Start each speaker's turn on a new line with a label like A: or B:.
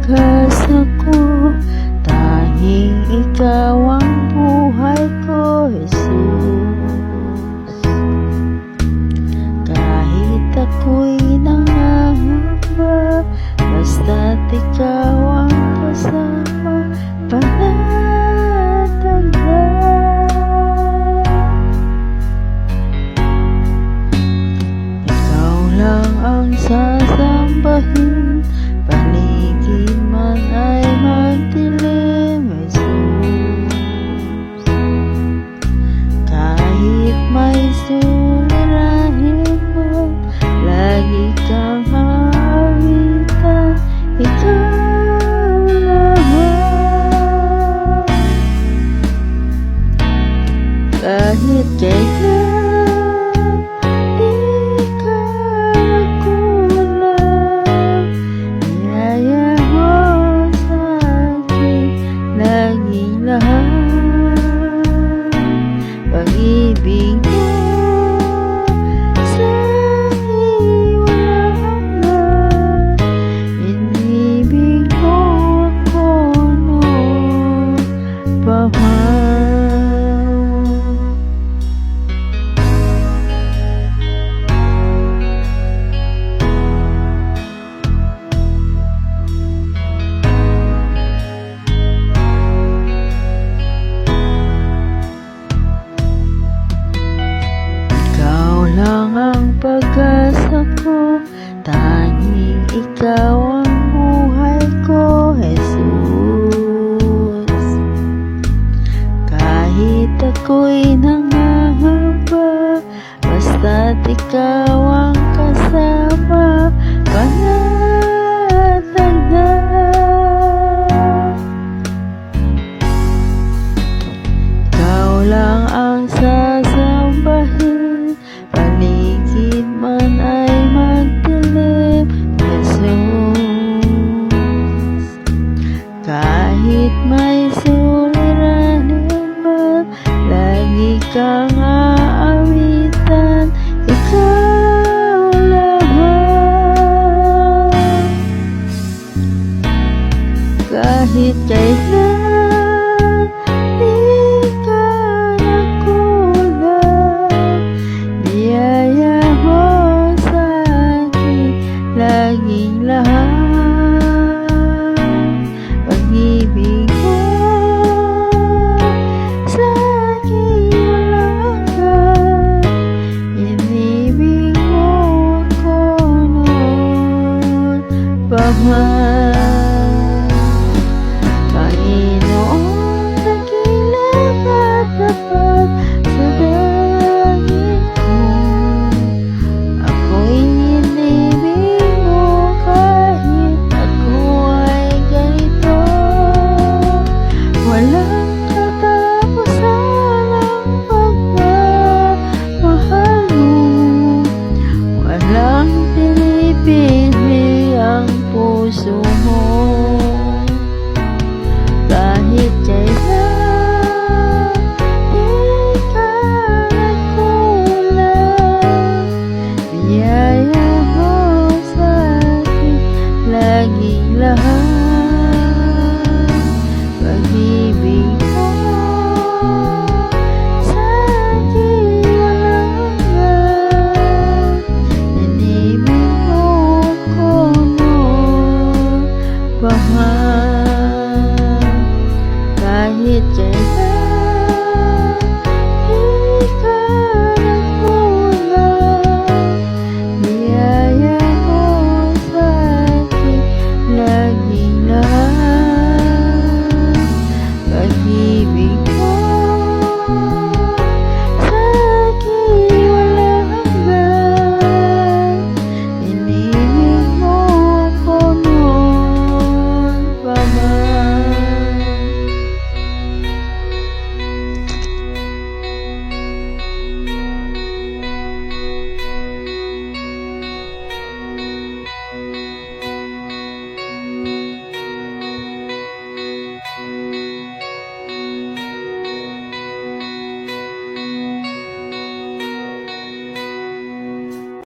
A: pag-asa ko, tanging ikaw ang buhay ko, Jesus. Kahit ako'y nangangamba, basta't ikaw ang kasama, panatagan. Ikaw lang ang sasambahin, paligid man ay magdilim, Jesus. Kahit may suliranin mo, lagi kang hawitan, ikaw lang. Kahit kailan di ka magkulang, biyaya mo sa akin laging lahat. Pag-ibig mo sa akin walang hanggan, inibig mo ako noon pa man. Lang ang pag-asa ko, tanging ikaw ang buhay ko, Jesus. Kahit ako'y nangangamba, basta't ikaw ang kasama, panatagan. Ikaw lang ang sasambahin, paligid man ay magdilim, Jesus. Kahit may suliranin man, lagi kang